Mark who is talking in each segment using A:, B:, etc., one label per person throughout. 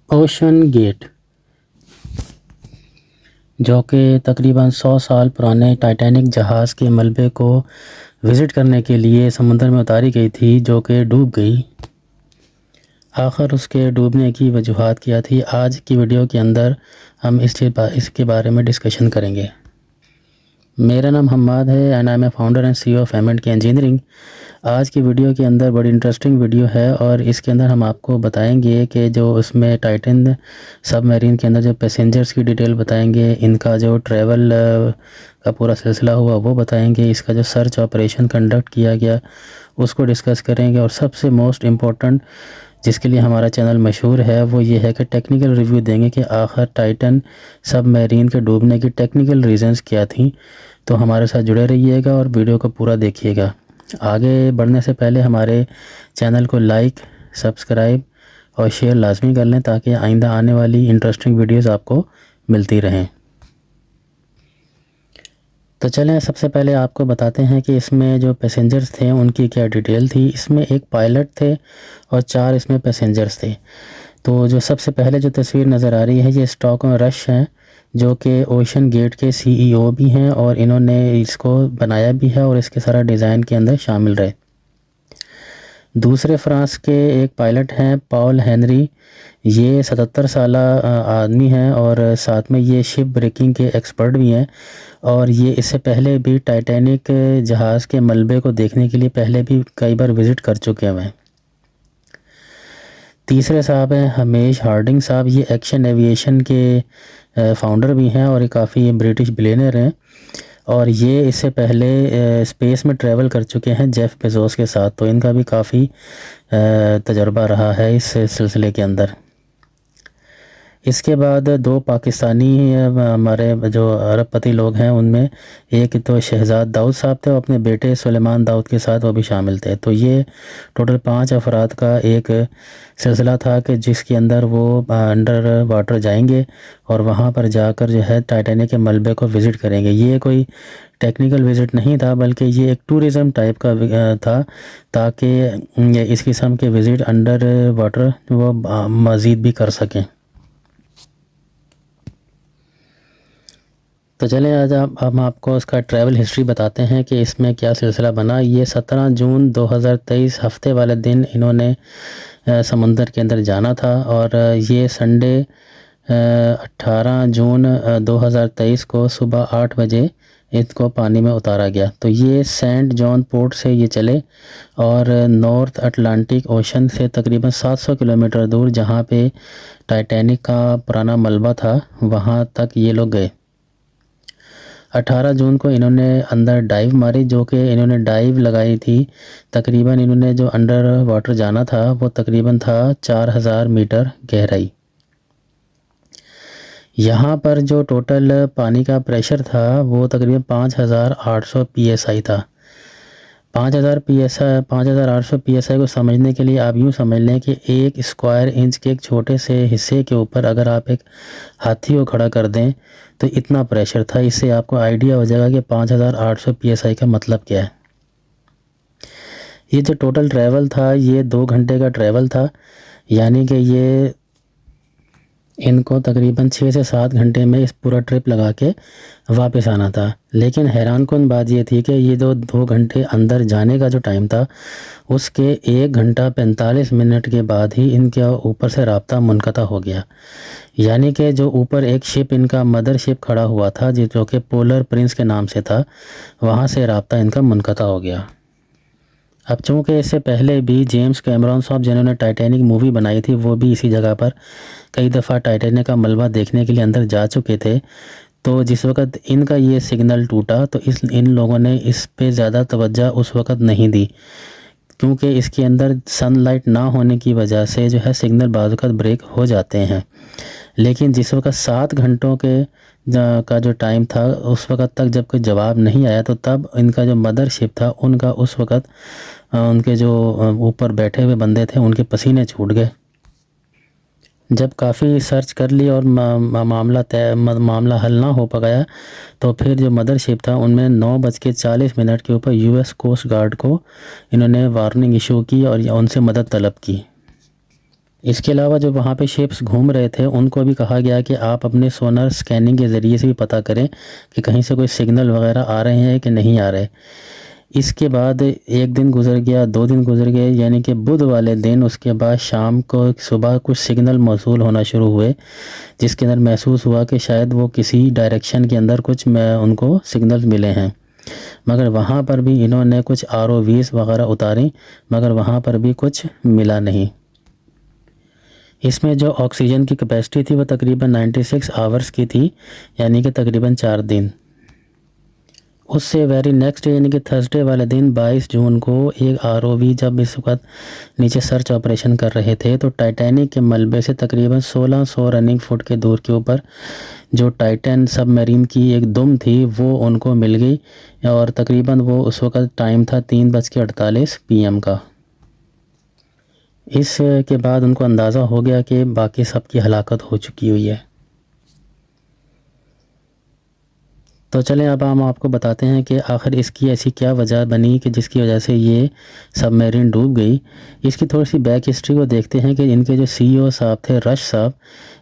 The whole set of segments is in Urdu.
A: اوشن گیٹ، جو کہ تقریباً 100 سال پرانے ٹائٹینک جہاز کے ملبے کو وزٹ کرنے کے لیے سمندر میں اتاری گئی تھی، جو کہ ڈوب گئی۔ آخر اس کے ڈوبنے کی وجوہات کیا تھی؟ آج کی ویڈیو کے اندر ہم اس کے بارے میں ڈسکشن کریں گے۔ میرا نام حماد ہے and I am a founder and CEO of M&K engineering. آج کی ویڈیو کے اندر بڑی انٹرسٹنگ ویڈیو ہے، اور اس کے اندر ہم آپ کو بتائیں گے کہ جو اس میں ٹائٹن سب میرین کے اندر جو پیسنجرز کی ڈیٹیل بتائیں گے، ان کا جو ٹریول کا پورا سلسلہ ہوا وہ بتائیں گے، اس کا جو سرچ آپریشن کنڈکٹ کیا گیا اس کو ڈسکس کریں گے، اور سب سے موسٹ امپورٹنٹ جس کے لیے ہمارا چینل مشہور ہے وہ یہ ہے کہ ٹیکنیکل ریویو دیں گے کہ آخر ٹائٹن سب میرین کے ڈوبنے کی ٹیکنیکل ریزنز کیا تھیں۔ تو ہمارے ساتھ جڑے رہیے گا اور ویڈیو کو پورا دیکھیے گا۔ آگے بڑھنے سے پہلے ہمارے چینل کو لائک، سبسکرائب اور شیئر لازمی کر لیں تاکہ آئندہ آنے والی انٹرسٹنگ ویڈیوز آپ کو ملتی رہیں۔ تو چلیں سب سے پہلے آپ کو بتاتے ہیں کہ اس میں جو پیسنجرز تھے ان کی کیا ڈیٹیل تھی۔ اس میں ایک پائلٹ تھے اور 4 اس میں پیسنجرز تھے۔ تو جو سب سے پہلے جو تصویر نظر آ رہی ہے یہ اسٹاکن رش ہیں، جو کہ اوشن گیٹ کے CEO بھی ہیں، اور انہوں نے اس کو بنایا بھی ہے اور اس کے سارا ڈیزائن کے اندر شامل رہے۔ دوسرے فرانس کے ایک پائلٹ ہیں پاول ہینری، یہ 77 سالہ آدمی ہیں، اور ساتھ میں یہ شپ بریکنگ کے ایکسپرٹ بھی ہیں، اور یہ اس سے پہلے بھی ٹائٹینک جہاز کے ملبے کو دیکھنے کے لیے پہلے بھی کئی بار وزٹ کر چکے ہوئے ہیں۔ تیسرے صاحب ہیں ہمیش ہارڈنگ صاحب، یہ ایکشن ایویشن کے فاؤنڈر بھی ہیں اور یہ کافی برٹش بلینئر ہیں، اور یہ اس سے پہلے اسپیس میں ٹریول کر چکے ہیں جیف بیزوس کے ساتھ، تو ان کا بھی کافی تجربہ رہا ہے اس سلسلے کے اندر۔ اس کے بعد 2 پاکستانی ہمارے جو ارب پتی لوگ ہیں، ان میں ایک تو شہزاد داؤد صاحب تھے اور اپنے بیٹے سلیمان داؤد کے ساتھ وہ بھی شامل تھے۔ تو یہ ٹوٹل 5 افراد کا ایک سلسلہ تھا کہ جس کے اندر وہ انڈر واٹر جائیں گے اور وہاں پر جا کر جو ہے ٹائٹینک کے ملبے کو وزٹ کریں گے۔ یہ کوئی ٹیکنیکل وزٹ نہیں تھا بلکہ یہ ایک ٹورزم ٹائپ کا تھا، تاکہ اس قسم کے وزٹ انڈر واٹر وہ مزید بھی کر سکیں۔ تو چلیں آج ہم آپ کو اس کا ٹریول ہسٹری بتاتے ہیں کہ اس میں کیا سلسلہ بنا۔ یہ 17 جون 2023 ہفتے والے دن انہوں نے سمندر کے اندر جانا تھا، اور یہ سنڈے 18 جون 2023 کو صبح 8 بجے اس کو پانی میں اتارا گیا۔ تو یہ سینٹ جان پورٹ سے یہ چلے اور نارتھ اٹلانٹک اوشن سے تقریباً 700 کلومیٹر دور جہاں پہ ٹائٹینک کا پرانا ملبہ تھا وہاں تک یہ لوگ گئے۔ 18 جون کو انہوں نے اندر ڈائیو ماری، جو کہ انہوں نے ڈائیو لگائی تھی تقریباً انہوں نے جو انڈر واٹر جانا تھا وہ تقریباً تھا 4000 میٹر گہرائی۔ یہاں پر جو ٹوٹل پانی کا پریشر تھا وہ تقریباً 5800 PSI تھا۔ 5800 PSI کو سمجھنے کے لیے آپ یوں سمجھ لیں کہ 1 اسکوائر انچ کے ایک چھوٹے سے حصے کے اوپر اگر آپ ایک ہاتھی کو کھڑا کر دیں تو اتنا پریشر تھا۔ اس سے آپ کو آئیڈیا ہو جائے گا کہ 5800 PSI کا مطلب کیا ہے۔ یہ جو ٹوٹل ٹریول تھا یہ 2 گھنٹے کا ٹریول تھا، یعنی کہ یہ ان کو تقریباً 6 سے 7 گھنٹے میں اس پورا ٹرپ لگا کے واپس آنا تھا۔ لیکن حیران کن بات یہ تھی کہ یہ 2 گھنٹے اندر جانے کا جو ٹائم تھا اس کے 1 گھنٹہ 45 منٹ کے بعد ہی ان کے اوپر سے رابطہ منقطع ہو گیا، یعنی کہ جو اوپر ایک شپ ان کا مدر شپ کھڑا ہوا تھا جو کہ پولر پرنس کے نام سے تھا، وہاں سے رابطہ ان کا منقطع ہو گیا۔ اب چونکہ اس سے پہلے بھی جیمز کیمرون صاحب جنہوں نے ٹائٹینک مووی بنائی تھی وہ بھی اسی جگہ پر کئی دفعہ ٹائٹینک کا ملبہ دیکھنے کے لیے اندر جا چکے تھے، تو جس وقت ان کا یہ سگنل ٹوٹا تو ان لوگوں نے اس پہ زیادہ توجہ اس وقت نہیں دی، کیونکہ اس کے اندر سن لائٹ نہ ہونے کی وجہ سے جو ہے سگنل بعض اوقات بریک ہو جاتے ہیں۔ لیکن جس وقت 7 گھنٹوں کا جو ٹائم تھا اس وقت تک جب کوئی جواب نہیں آیا تو تب ان کا جو مدر شپ تھا ان کا اس وقت ان کے جو اوپر بیٹھے ہوئے بندے تھے ان کے پسینے چھوٹ گئے۔ جب کافی سرچ کر لی اور معاملہ حل نہ ہو پایا تو پھر جو مدر شپ تھا ان میں 9:40 کے اوپر US کوسٹ گارڈ کو انہوں نے وارننگ ایشو کی اور ان سے مدد طلب کی۔ اس کے علاوہ جو وہاں پہ شپس گھوم رہے تھے ان کو بھی کہا گیا کہ آپ اپنے سونار سکیننگ کے ذریعے سے بھی پتہ کریں کہ کہیں سے کوئی سگنل وغیرہ آ رہے ہیں کہ نہیں آ رہے۔ اس کے بعد ایک دن گزر گیا، 2 دن گزر گئے، یعنی کہ بدھ والے دن اس کے بعد شام کو صبح کچھ سگنل موصول ہونا شروع ہوئے، جس کے اندر محسوس ہوا کہ شاید وہ کسی ڈائریکشن کے اندر کچھ ان کو سگنل ملے ہیں، مگر وہاں پر بھی انہوں نے کچھ ROVs وغیرہ اتاریں، مگر وہاں پر بھی کچھ ملا نہیں۔ اس میں جو آکسیجن کی کیپیسٹی تھی وہ تقریباً 96 آورز کی تھی، یعنی کہ تقریباً 4 دن۔ اس سے ویری نیکسٹ یعنی کہ تھرسڈے والے دن 22 جون کو ایک ROV جب اس وقت نیچے سرچ آپریشن کر رہے تھے تو ٹائٹینک کے ملبے سے تقریباً 1600 رننگ فٹ کے دور کے اوپر جو ٹائٹن سب میرین کی ایک دم تھی وہ ان کو مل گئی، اور تقریباً وہ اس وقت ٹائم تھا 3:48 PM کا۔ اس کے بعد ان کو اندازہ ہو گیا کہ باقی سب کی ہلاکت ہو چکی ہوئی ہے۔ تو چلیں اب ہم آپ کو بتاتے ہیں کہ آخر اس کی ایسی کیا وجہ بنی کہ جس کی وجہ سے یہ سب میرین ڈوب گئی۔ اس کی تھوڑی سی بیک ہسٹری کو دیکھتے ہیں کہ ان کے جو CEO صاحب تھے رش صاحب،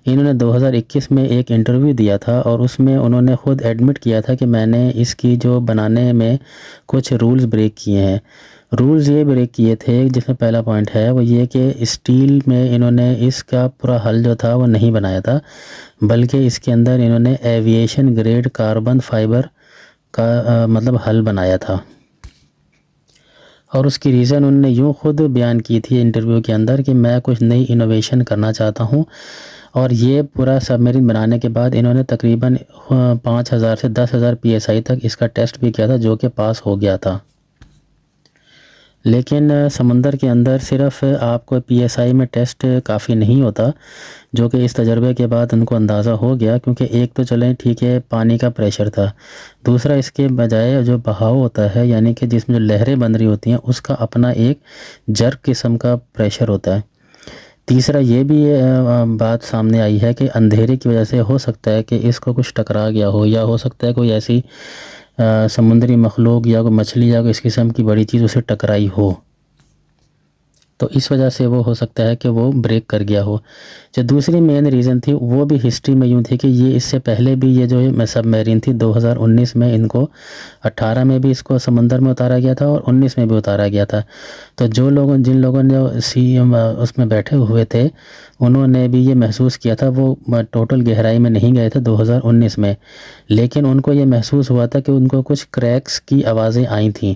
A: انہوں نے 2021 میں ایک انٹرویو دیا تھا اور اس میں انہوں نے خود ایڈمٹ کیا تھا کہ میں نے اس کی جو بنانے میں کچھ رولز بریک کیے ہیں۔ رولز یہ بریک کیے تھے، جس میں پہلا پوائنٹ ہے وہ یہ کہ اسٹیل میں انہوں نے اس کا پورا حل جو تھا وہ نہیں بنایا تھا، بلکہ اس کے اندر انہوں نے ایویشن گریڈ کاربن فائبر کا مطلب حل بنایا تھا، اور اس کی ریزن انہوں نے یوں خود بیان کی تھی انٹرویو کے اندر کہ میں کچھ نئی انوویشن کرنا چاہتا ہوں، اور یہ پورا سب میرین بنانے کے بعد انہوں نے تقریباً 5000 سے 10,000 PSI تک اس کا ٹیسٹ بھی کیا تھا، جو کہ پاس ہو گیا تھا۔ لیکن سمندر کے اندر صرف آپ کو PSI میں ٹیسٹ کافی نہیں ہوتا، جو کہ اس تجربے کے بعد ان کو اندازہ ہو گیا، کیونکہ ایک تو چلیں ٹھیک ہے پانی کا پریشر تھا، دوسرا اس کے بجائے جو بہاؤ ہوتا ہے یعنی کہ جس میں جو لہریں بن رہی ہوتی ہیں اس کا اپنا ایک جرک قسم کا پریشر ہوتا ہے، تیسرا یہ بھی بات سامنے آئی ہے کہ اندھیرے کی وجہ سے ہو سکتا ہے کہ اس کو کچھ ٹکرا گیا ہو، یا ہو سکتا ہے کوئی ایسی سمندری مخلوق یا کوئی مچھلی یا کوئی اس قسم کی بڑی چیز اسے ٹکرائی ہو، تو اس وجہ سے وہ ہو سکتا ہے کہ وہ بریک کر گیا ہو۔ جو دوسری مین ریزن تھی وہ بھی ہسٹری میں یوں تھی کہ یہ اس سے پہلے بھی یہ جو سب میرین تھی 2019 میں ان کو 18 میں بھی اس کو سمندر میں اتارا گیا تھا اور 19 میں بھی اتارا گیا تھا، تو جن لوگوں نے اس میں بیٹھے ہوئے تھے انہوں نے بھی یہ محسوس کیا تھا، وہ ٹوٹل گہرائی میں نہیں گئے تھے 2019 میں، لیکن ان کو یہ محسوس ہوا تھا کہ ان کو کچھ کریکس کی آوازیں آئی تھیں،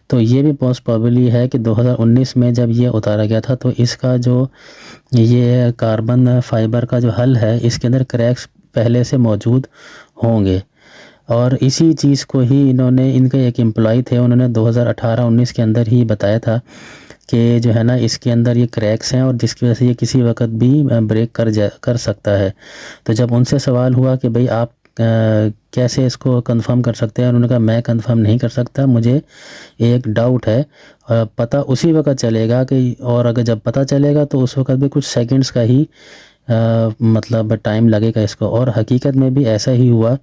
A: تو یہ بھی پوسٹ پرابیبلی ہے کہ 2019 میں جب یہ اتارا گیا تھا تو اس کا جو یہ کاربن فائبر کا جو حل ہے اس کے اندر کریکس پہلے سے موجود ہوں گے، اور اسی چیز کو ہی ان کے ایک امپلائی تھے انہوں نے 2018-19 کے اندر ہی بتایا تھا کہ جو ہے نا اس کے اندر یہ کریکس ہیں اور جس کی وجہ سے یہ کسی وقت بھی بریک کر سکتا ہے۔ تو جب ان سے سوال ہوا کہ بھئی آپ کیسے اس کو کنفرم کر سکتے ہیں، انہوں نے کہا میں کنفرم نہیں کر سکتا، مجھے ایک ڈاؤٹ ہے، پتہ اسی وقت چلے گا کہ، اور اگر جب پتہ چلے گا تو اس وقت بھی کچھ سیکنڈز کا ہی مطلب ٹائم لگے گا اس کو، اور حقیقت میں بھی ایسا ہی ہوا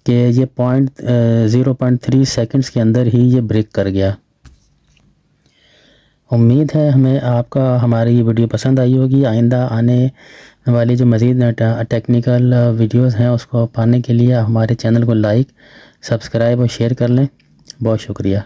A: کہ یہ 0.3 سیکنڈز کے اندر ہی یہ بریک کر گیا۔ امید ہے ہماری یہ ویڈیو پسند آئی ہوگی۔ آئندہ آنے والی جو مزید ٹیکنیکل ویڈیوز ہیں اس کو پانے کے لیے ہمارے چینل کو لائک، سبسکرائب اور شیئر کر لیں۔ بہت شکریہ۔